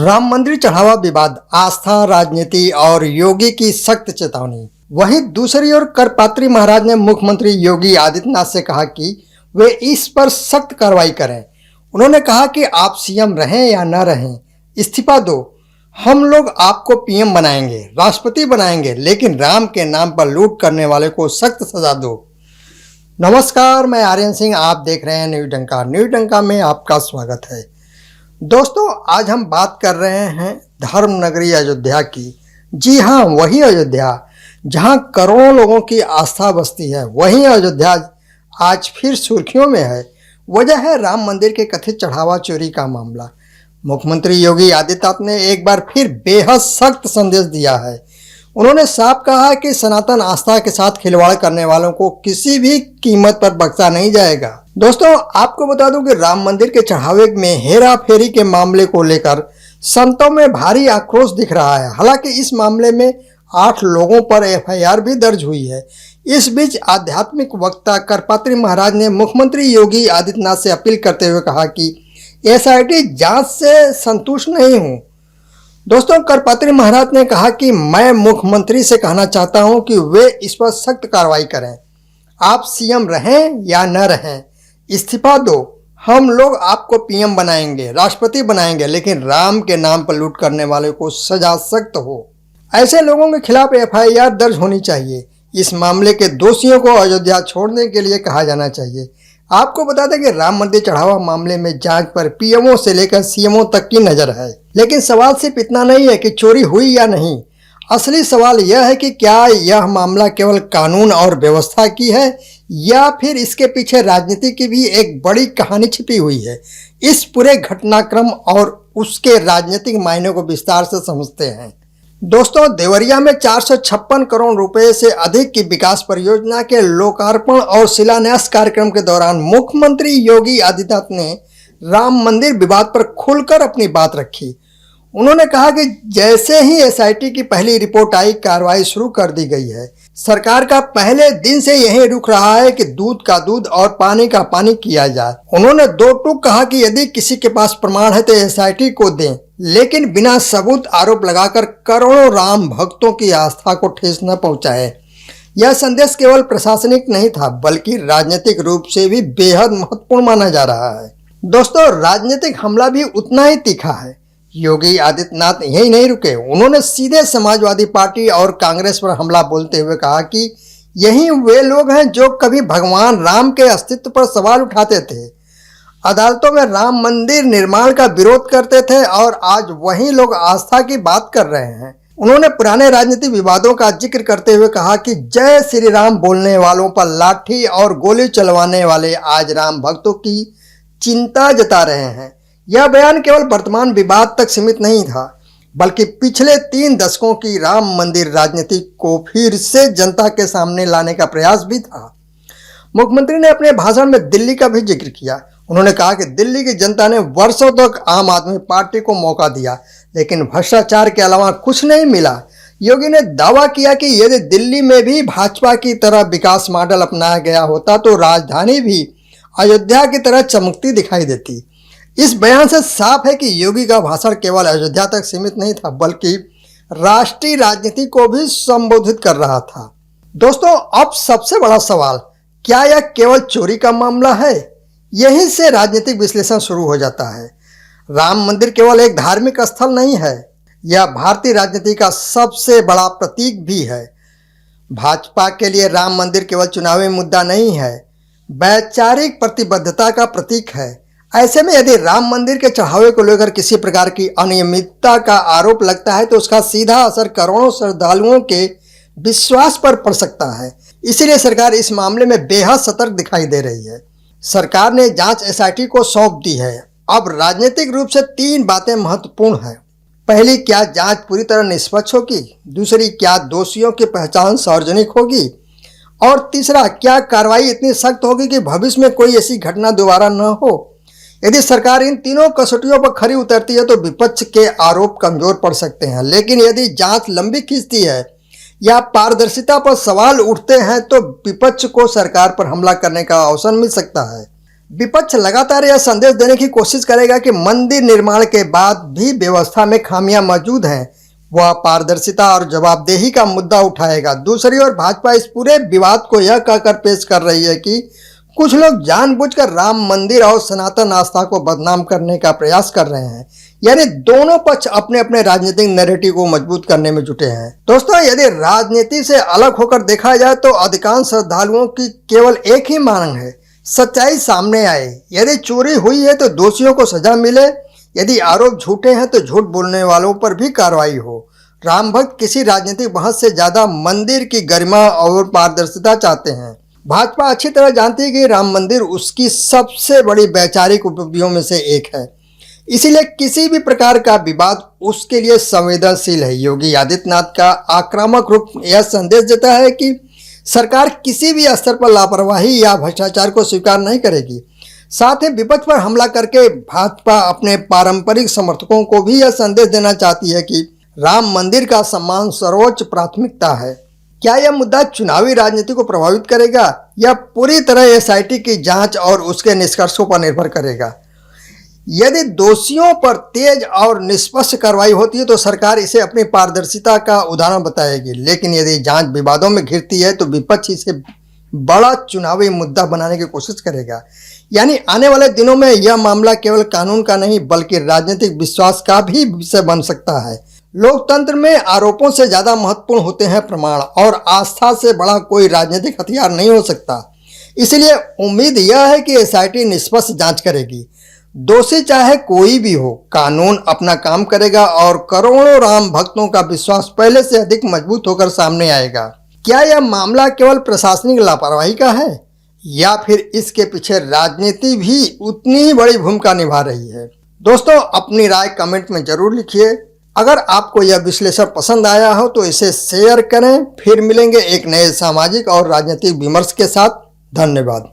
राम मंदिर चढ़ावा विवाद, आस्था, राजनीति और योगी की सख्त चेतावनी। वहीं दूसरी ओर करपात्री महाराज ने मुख्यमंत्री योगी आदित्यनाथ से कहा कि वे इस पर सख्त कार्रवाई करें। उन्होंने कहा कि आप सीएम रहें या न रहें, इस्तीफा दो, हम लोग आपको पीएम बनाएंगे, राष्ट्रपति बनाएंगे, लेकिन राम के नाम पर लूट करने वाले को सख्त सजा दो। नमस्कार, मैं आर्यन सिंह, आप देख रहे हैं न्यूज डंका। न्यूज डंका में आपका स्वागत है। दोस्तों, आज हम बात कर रहे हैं धर्म नगरी अयोध्या की। जी हाँ, वही अयोध्या जहां करोड़ों लोगों की आस्था बसती है। वही अयोध्या आज फिर सुर्खियों में है। वजह है राम मंदिर के कथित चढ़ावा चोरी का मामला। मुख्यमंत्री योगी आदित्यनाथ ने एक बार फिर बेहद सख्त संदेश दिया है। उन्होंने साफ कहा है कि सनातन आस्था के साथ खिलवाड़ करने वालों को किसी भी कीमत पर बख्शा नहीं जाएगा। दोस्तों, आपको बता दूं कि राम मंदिर के चढ़ावे में हेरा फेरी के मामले को लेकर संतों में भारी आक्रोश दिख रहा है। हालांकि इस मामले में 8 लोगों पर एफआईआर भी दर्ज हुई है। इस बीच आध्यात्मिक वक्ता करपात्री महाराज ने मुख्यमंत्री योगी आदित्यनाथ से अपील करते हुए कहा कि एसआईटी जांच से संतुष्ट नहीं हूं। दोस्तों, करपात्री महाराज ने कहा कि मैं मुख्यमंत्री से कहना चाहता हूं कि वे इस पर सख्त कार्रवाई करें। आप सीएम रहें या न रहें, इस्तीफा दो, हम लोग आपको पीएम बनाएंगे, राष्ट्रपति बनाएंगे, लेकिन राम के नाम पर लूट करने वाले को सजा सख्त हो। ऐसे लोगों के खिलाफ एफआईआर दर्ज होनी चाहिए। इस मामले के दोषियों को अयोध्या छोड़ने के लिए कहा जाना चाहिए। आपको बता दें कि राम मंदिर चढ़ावा मामले में जांच पर पीएमओ से लेकर सीएमओ तक की नजर है। लेकिन सवाल सिर्फ इतना नहीं है कि चोरी हुई या नहीं। असली सवाल यह है कि क्या यह मामला केवल कानून और व्यवस्था की है या फिर इसके पीछे राजनीति की भी एक बड़ी कहानी छिपी हुई है। इस पूरे घटनाक्रम और उसके राजनीतिक मायने को विस्तार से समझते हैं। दोस्तों, देवरिया में 456 करोड़ रुपए से अधिक की विकास परियोजना के लोकार्पण और शिलान्यास कार्यक्रम के दौरान मुख्यमंत्री योगी आदित्यनाथ ने राम मंदिर विवाद पर खुलकर अपनी बात रखी। उन्होंने कहा कि जैसे ही एसआईटी की पहली रिपोर्ट आई, कार्रवाई शुरू कर दी गई है। सरकार का पहले दिन से यही रुख रहा है कि दूध का दूध और पानी का पानी किया जाए। उन्होंने 2 टूक कहा कि यदि किसी के पास प्रमाण है तो एसआईटी को दें, लेकिन बिना सबूत आरोप लगाकर करोड़ों राम भक्तों की आस्था को ठेस न पहुंचाए। यह संदेश केवल प्रशासनिक नहीं था, बल्कि राजनीतिक रूप से भी बेहद महत्वपूर्ण माना जा रहा है। दोस्तों, राजनीतिक हमला भी उतना ही तीखा है। योगी आदित्यनाथ यही नहीं रुके। उन्होंने सीधे समाजवादी पार्टी और कांग्रेस पर हमला बोलते हुए कहा कि यही वे लोग हैं जो कभी भगवान राम के अस्तित्व पर सवाल उठाते थे, अदालतों में राम मंदिर निर्माण का विरोध करते थे, और आज वही लोग आस्था की बात कर रहे हैं। उन्होंने पुराने राजनीतिक विवादों का जिक्र करते हुए कहा कि जय श्री राम बोलने वालों पर लाठी और गोली चलवाने वाले आज राम भक्तों की चिंता जता रहे हैं। यह बयान केवल वर्तमान विवाद तक सीमित नहीं था, बल्कि पिछले 3 दशकों की राम मंदिर राजनीति को फिर से जनता के सामने लाने का प्रयास भी था। मुख्यमंत्री ने अपने भाषण में दिल्ली का भी जिक्र किया। उन्होंने कहा कि दिल्ली की जनता ने वर्षों तक आम आदमी पार्टी को मौका दिया, लेकिन भ्रष्टाचार के अलावा कुछ नहीं मिला। योगी ने दावा किया कि यदि दिल्ली में भी भाजपा की तरह विकास मॉडल अपनाया गया होता तो राजधानी भी अयोध्या की तरह चमकती दिखाई देती। इस बयान से साफ है कि योगी का भाषण केवल अयोध्या तक सीमित नहीं था, बल्कि राष्ट्रीय राजनीति को भी संबोधित कर रहा था। दोस्तों, अब सबसे बड़ा सवाल, क्या यह केवल चोरी का मामला है? यहीं से राजनीतिक विश्लेषण शुरू हो जाता है। राम मंदिर केवल एक धार्मिक स्थल नहीं है, यह भारतीय राजनीति का सबसे बड़ा प्रतीक भी है। भाजपा के लिए राम मंदिर केवल चुनावी मुद्दा नहीं है, वैचारिक प्रतिबद्धता का प्रतीक है। ऐसे में यदि राम मंदिर के चढ़ावे को लेकर किसी प्रकार की अनियमितता का आरोप लगता है तो उसका सीधा असर करोड़ों श्रद्धालुओं के विश्वास पर पड़ सकता है। इसीलिए सरकार इस मामले में बेहद सतर्क दिखाई दे रही है। सरकार ने जांच एसआईटी को सौंप दी है। अब राजनीतिक रूप से 3 बातें महत्वपूर्ण हैं। पहली, क्या जांच पूरी तरह निष्पक्ष होगी? दूसरी, क्या दोषियों की पहचान सार्वजनिक होगी? और तीसरा, क्या कार्रवाई इतनी सख्त होगी कि भविष्य में कोई ऐसी घटना दोबारा न हो? यदि सरकार इन तीनों कसौटियों पर खरी उतरती है तो विपक्ष के आरोप कमजोर पड़ सकते हैं, लेकिन यदि जांच लंबी खींचती है या पारदर्शिता पर सवाल उठते हैं तो विपक्ष को सरकार पर हमला करने का अवसर मिल सकता है। विपक्ष लगातार यह संदेश देने की कोशिश करेगा कि मंदिर निर्माण के बाद भी व्यवस्था में खामियां मौजूद हैं। वह पारदर्शिता और जवाबदेही का मुद्दा उठाएगा। दूसरी ओर भाजपा इस पूरे विवाद को यह कहकर पेश कर रही है कि कुछ लोग जानबूझकर राम मंदिर और सनातन आस्था को बदनाम करने का प्रयास कर रहे हैं। यानी दोनों पक्ष अपने अपने राजनीतिक नैरेटिव को मजबूत करने में जुटे हैं। दोस्तों, यदि राजनीति से अलग होकर देखा जाए तो अधिकांश श्रद्धालुओं की केवल एक ही मांग है, सच्चाई सामने आए। यदि चोरी हुई है तो दोषियों को सजा मिले, यदि आरोप झूठे हैं तो झूठ बोलने वालों पर भी कार्रवाई हो। राम भक्त किसी राजनीतिक बहस से ज्यादा मंदिर की गरिमा और पारदर्शिता चाहते हैं। भाजपा अच्छी तरह जानती है कि राम मंदिर उसकी सबसे बड़ी वैचारिक उपलब्धियों में से एक है, इसीलिए किसी भी प्रकार का विवाद उसके लिए संवेदनशील है। योगी आदित्यनाथ का आक्रामक रूप यह संदेश देता है कि सरकार किसी भी स्तर पर लापरवाही या भ्रष्टाचार को स्वीकार नहीं करेगी। साथ ही विपक्ष पर हमला करके भाजपा अपने पारंपरिक समर्थकों को भी यह संदेश देना चाहती है कि राम मंदिर का सम्मान सर्वोच्च प्राथमिकता है। क्या यह मुद्दा चुनावी राजनीति को प्रभावित करेगा या पूरी तरह एसआईटी की जांच और उसके निष्कर्षों पर निर्भर करेगा? यदि दोषियों पर तेज और निष्पक्ष कार्रवाई होती है तो सरकार इसे अपनी पारदर्शिता का उदाहरण बताएगी, लेकिन यदि जांच विवादों में घिरती है तो विपक्ष इसे बड़ा चुनावी मुद्दा बनाने की कोशिश करेगा। यानी आने वाले दिनों में यह मामला केवल कानून का नहीं बल्कि राजनीतिक विश्वास का भी विषय बन सकता है। लोकतंत्र में आरोपों से ज्यादा महत्वपूर्ण होते हैं प्रमाण, और आस्था से बड़ा कोई राजनीतिक हथियार नहीं हो सकता। इसलिए उम्मीद यह है कि एसआईटी निष्पक्ष जांच करेगी। दोषी चाहे कोई भी हो, कानून अपना काम करेगा और करोड़ों राम भक्तों का विश्वास पहले से अधिक मजबूत होकर सामने आएगा। क्या यह मामला केवल प्रशासनिक लापरवाही का है या फिर इसके पीछे राजनीति भी उतनी ही बड़ी भूमिका निभा रही है? दोस्तों, अपनी राय कमेंट में जरूर लिखिए। अगर आपको यह विश्लेषण पसंद आया हो तो इसे शेयर करें। फिर मिलेंगे एक नए सामाजिक और राजनीतिक विमर्श के साथ। धन्यवाद।